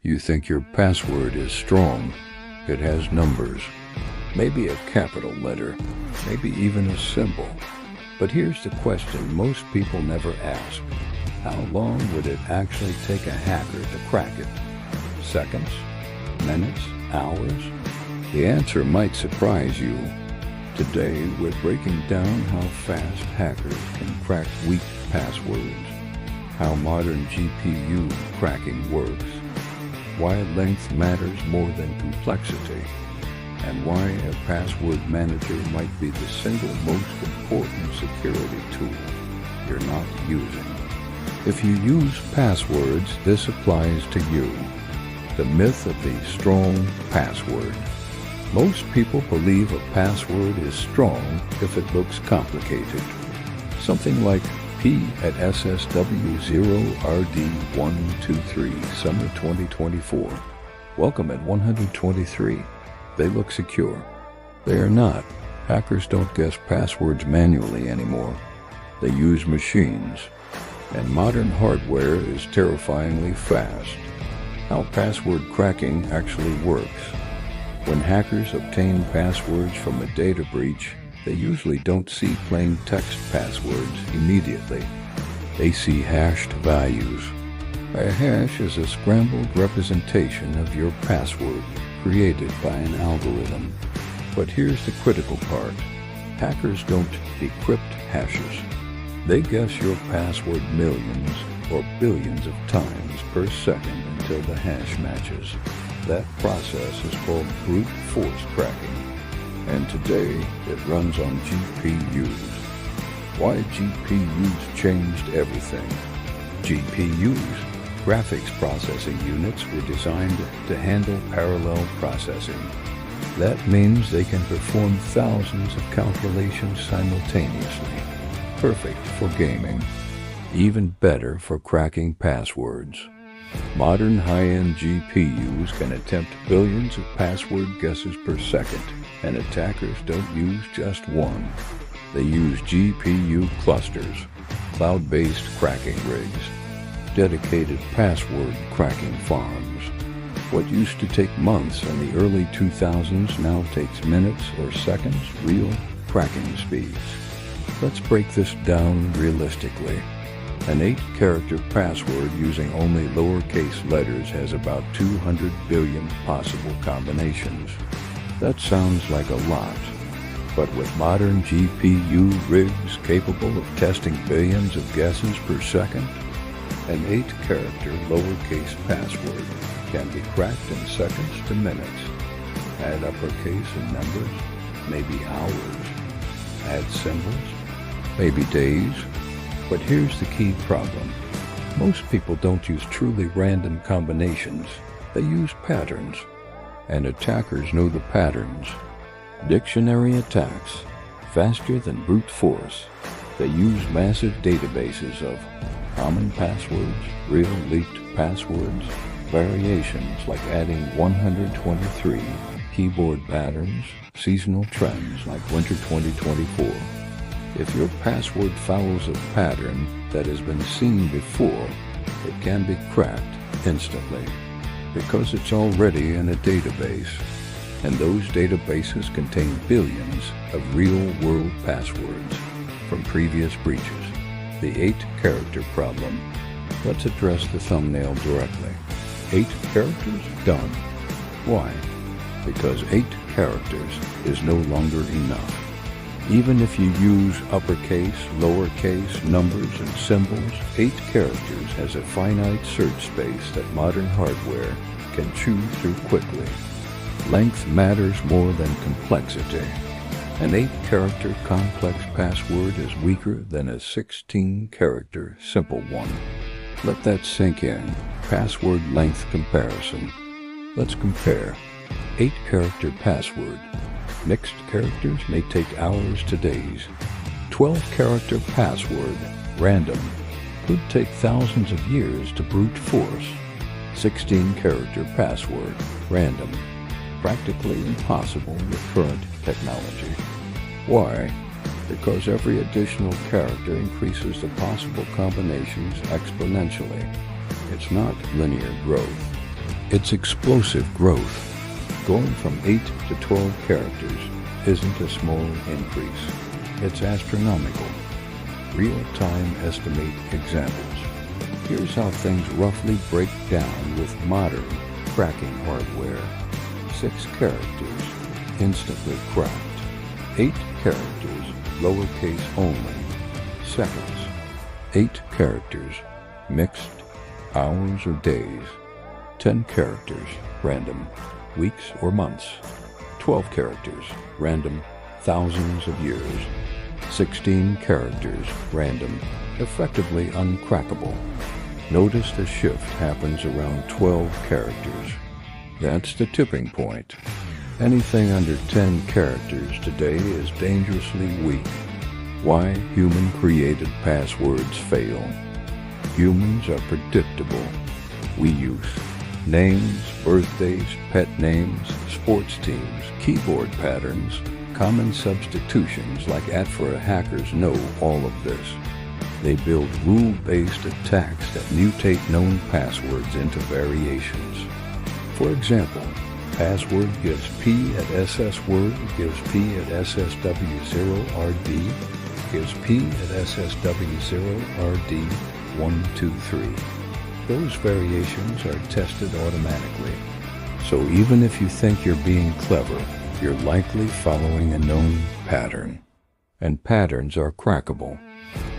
You think your password is strong. It has numbers, maybe a capital letter, maybe even a symbol. But here's the question most people never ask. How long would it actually take a hacker to crack it? Seconds? Minutes? Hours? The answer might surprise you. Today, we're breaking down how fast hackers can crack weak passwords, how modern GPU cracking works, why length matters more than complexity, and why a password manager might be the single most important security tool you're not using. If you use passwords, this applies to you. The myth of the strong password. Most people believe a password is strong if it looks complicated. Something like P at SSW0RD123, summer 2024. Welcome at 123. They look secure. They are not. Hackers don't guess passwords manually anymore. They use machines. And modern hardware is terrifyingly fast. How password cracking actually works. When hackers obtain passwords from a data breach, they usually don't see plain text passwords immediately. They see hashed values. A hash is a scrambled representation of your password created by an algorithm. But here's the critical part. Hackers don't decrypt hashes. They guess your password millions or billions of times per second until the hash matches. That process is called brute force cracking, and today it runs on GPUs. Why GPUs changed everything? GPUs, graphics processing units, were designed to handle parallel processing. That means they can perform thousands of calculations simultaneously. Perfect for gaming. Even better for cracking passwords. Modern high-end GPUs can attempt billions of password guesses per second, and attackers don't use just one. They use GPU clusters, cloud-based cracking rigs, dedicated password cracking farms. What used to take months in the early 2000s now takes minutes or seconds, real cracking speeds. Let's break this down realistically. An 8-character password using only lowercase letters has about 200 billion possible combinations. That sounds like a lot, but with modern GPU rigs capable of testing billions of guesses per second, an 8-character lowercase password can be cracked in seconds to minutes. Add uppercase and numbers, maybe hours. Add symbols, maybe days. But here's the key problem. Most people don't use truly random combinations. They use patterns. And attackers know the patterns. Dictionary attacks, faster than brute force. They use massive databases of common passwords, real leaked passwords, variations like adding 123, keyboard patterns, seasonal trends like winter 2024. If your password follows a pattern that has been seen before, it can be cracked instantly because it's already in a database, and those databases contain billions of real-world passwords from previous breaches. The 8-character problem. Let's address the thumbnail directly. 8 characters? Done. Why? Because 8 characters is no longer enough. Even if you use uppercase, lowercase, numbers, and symbols, 8 characters has a finite search space that modern hardware can chew through quickly. Length matters more than complexity. An 8-character complex password is weaker than a 16-character simple one. Let that sink in. Password length comparison. Let's compare. 8-character password. Mixed characters may take hours to days. 12-character password, random, could take thousands of years to brute force. 16-character password, random, practically impossible with current technology. Why? Because every additional character increases the possible combinations exponentially. It's not linear growth. It's explosive growth. Going from 8 to 12 characters isn't a small increase. It's astronomical. Real-time estimate examples. Here's how things roughly break down with modern cracking hardware. 6 characters, instantly cracked. 8 characters, lowercase only, seconds. 8 characters, mixed, hours or days. 10 characters, random, weeks or months. 12 characters, random, thousands of years. 16 characters, random, effectively uncrackable. Notice the shift happens around 12 characters. That's the tipping point. Anything under 10 characters today is dangerously weak. Why human-created passwords fail. Humans are predictable. We use names, birthdays, pet names, sports teams, keyboard patterns, common substitutions like @ hackers know all of this. They build rule-based attacks that mutate known passwords into variations. For example, password gives P at SSWord, gives P at SSW0RD, gives P at SSW0RD123. Those variations are tested automatically. So even if you think you're being clever, you're likely following a known pattern. And patterns are crackable.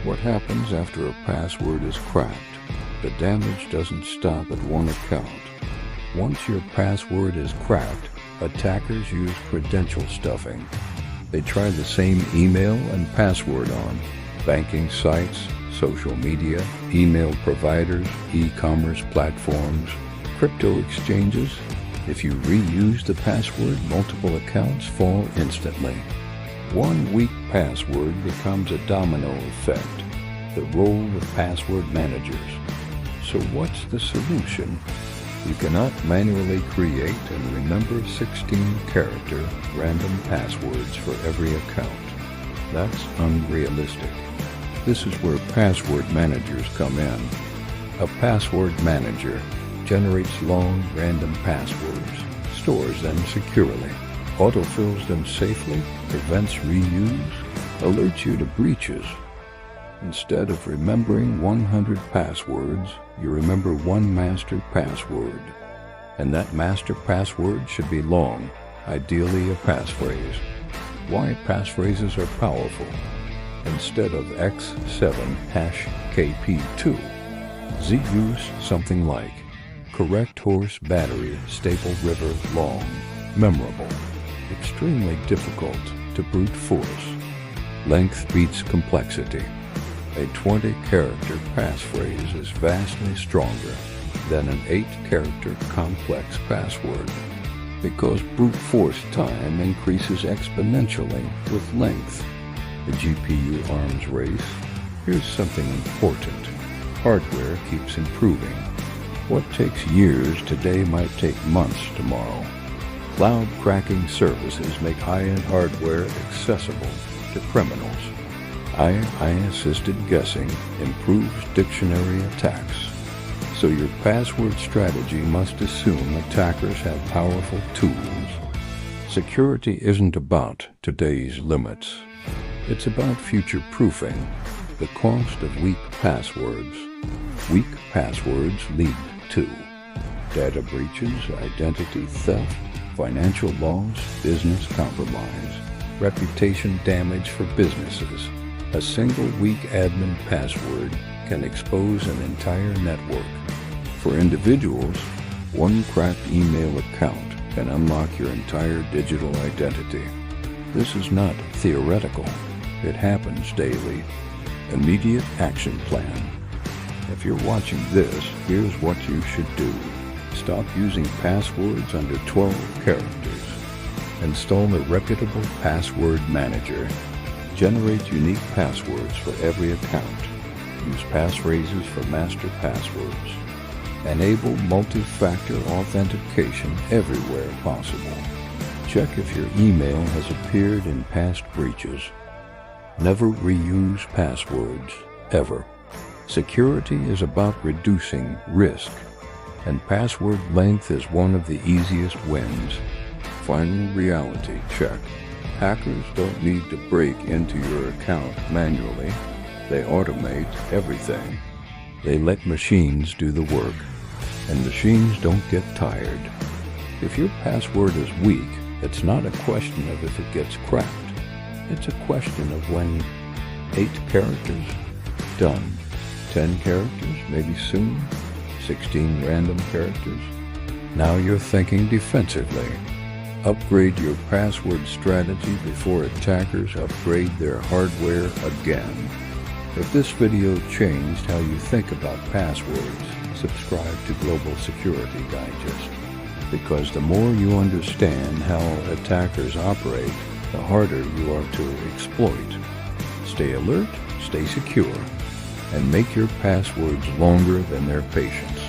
What happens after a password is cracked? The damage doesn't stop at one account. Once your password is cracked, attackers use credential stuffing. They try the same email and password on banking sites, social media, email providers, e-commerce platforms, crypto exchanges. If you reuse the password, multiple accounts fall instantly. One weak password becomes a domino effect. The role of password managers. So what's the solution? You cannot manually create and remember 16-character random passwords for every account. That's unrealistic. This is where password managers come in. A password manager generates long random passwords, stores them securely, autofills them safely, prevents reuse, alerts you to breaches. Instead of remembering 100 passwords, you remember one master password. And that master password should be long, ideally a passphrase. Why passphrases are powerful. Instead of X7 #KP2, use something like correct horse battery staple river long, memorable, extremely difficult to brute force. Length beats complexity. A 20-character passphrase is vastly stronger than an 8-character complex password because brute force time increases exponentially with length. The GPU arms race. Here's something important. Hardware keeps improving. What takes years today might take months tomorrow. Cloud cracking services make high-end hardware accessible to criminals. AI-assisted guessing improves dictionary attacks. So your password strategy must assume attackers have powerful tools. Security isn't about today's limits. It's about future-proofing. The cost of weak passwords. Weak passwords lead to data breaches, identity theft, financial loss, business compromise, reputation damage for businesses. A single weak admin password can expose an entire network. For individuals, one cracked email account can unlock your entire digital identity. This is not theoretical. It happens daily. Immediate action plan. If you're watching this, here's what you should do. Stop using passwords under 12 characters. Install a reputable password manager. Generate unique passwords for every account. Use passphrases for master passwords. Enable multi-factor authentication everywhere possible. Check if your email has appeared in past breaches. Never reuse passwords, ever. Security is about reducing risk. and password length is one of the easiest wins. Final reality check. Hackers don't need to break into your account manually. They automate everything. They let machines do the work, and machines don't get tired. If your password is weak, it's not a question of if it gets cracked. It's a question of when. 8 characters? Done. 10 characters? Maybe soon. 16 random characters? Now you're thinking defensively. Upgrade your password strategy before attackers upgrade their hardware again. If this video changed how you think about passwords, subscribe to Global Security Digest. Because the more you understand how attackers operate, the harder you are to exploit. Stay alert, stay secure, and make your passwords longer than their patience.